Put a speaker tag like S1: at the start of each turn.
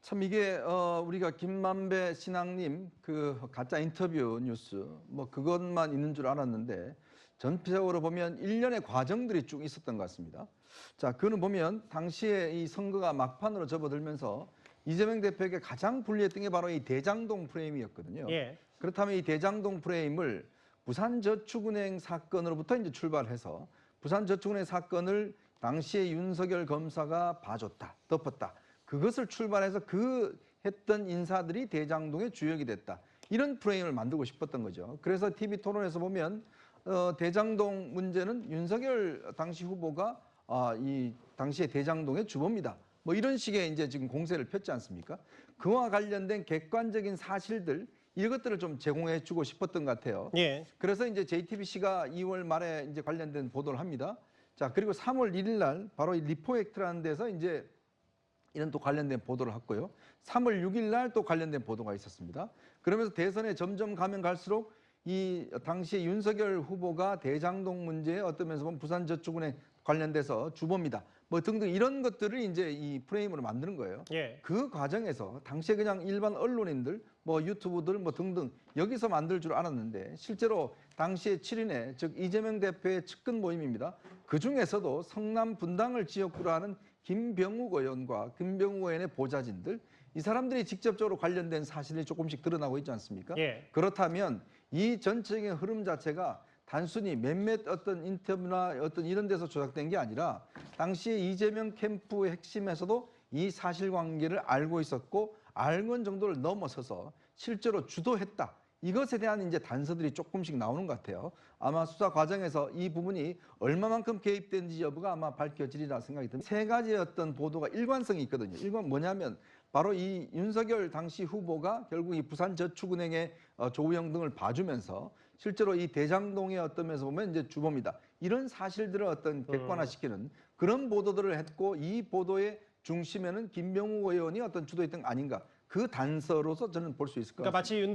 S1: 참 이게 우리가 김만배 신앙님 그 가짜 인터뷰 뉴스 뭐 그것만 있는 줄 알았는데 전체적으로 보면 일련의 과정들이 쭉 있었던 것 같습니다. 자, 그거는 보면 당시에 이 선거가 막판으로 접어들면서 이재명 대표에게 가장 불리했던 게 바로 이 대장동 프레임이었거든요.
S2: 예.
S1: 그렇다면 이 대장동 프레임을 부산저축은행 사건으로부터 이제 출발해서 부산저축은행 사건을 당시에 윤석열 검사가 봐줬다, 덮었다. 그것을 출발해서 그 했던 인사들이 대장동의 주역이 됐다. 이런 프레임을 만들고 싶었던 거죠. 그래서 TV 토론에서 보면 대장동 문제는 윤석열 당시 후보가 이 당시의 대장동의 주범이다. 뭐 이런 식의 이제 지금 공세를 폈지 않습니까? 그와 관련된 객관적인 사실들 이것들을 좀 제공해 주고 싶었던 것 같아요.
S2: 예.
S1: 그래서 이제 JTBC가 2월 말에 이제 관련된 보도를 합니다. 자, 그리고 3월 1일 날 바로 이 리포액트라는 데서 이제 이런 또 관련된 보도를 했고요. 3월 6일 날 또 관련된 보도가 있었습니다. 그러면서 대선에 점점 가면 갈수록 이 당시에 윤석열 후보가 대장동 문제에 어떤 면에서 보면 부산저축은행 관련돼서 주범이다. 뭐 등등 이런 것들을 이제 이 프레임으로 만드는 거예요.
S2: 예.
S1: 그 과정에서 당시에 그냥 일반 언론인들, 뭐 유튜브들 뭐 등등 여기서 만들 줄 알았는데 실제로 당시에 7인의 즉 이재명 대표의 측근 모임입니다. 그 중에서도 성남 분당을 지역구로 하는 김병욱 의원과 김병욱 의원의 보좌진들 이 사람들이 직접적으로 관련된 사실이 조금씩 드러나고 있지 않습니까?
S2: 예.
S1: 그렇다면 이 전체적인 흐름 자체가 단순히 몇몇 어떤 인터뷰나 어떤 이런 데서 조작된 게 아니라 당시에 이재명 캠프의 핵심에서도 이 사실관계를 알고 있었고 알건 정도를 넘어서서 실제로 주도했다. 이것에 대한 이제 단서들이 조금씩 나오는 것 같아요. 아마 수사 과정에서 이 부분이 얼마만큼 개입된지 여부가 아마 밝혀지리라 생각이 듭니다. 세 가지의 어떤 보도가 일관성이 있거든요. 일관 뭐냐면 바로 이 윤석열 당시 후보가 결국 이 부산저축은행의 조우영 등을 봐주면서 실제로 이 대장동의 어떤 면에서 보면 이제 주범이다. 이런 사실들을 어떤 객관화시키는 그런 보도들을 했고 이 보도의 중심에는 김병욱 의원이 어떤 주도했던 거 아닌가. 그 단서로서 저는 볼 수 있을 것 같습니다.
S2: 그러니까 마치 윤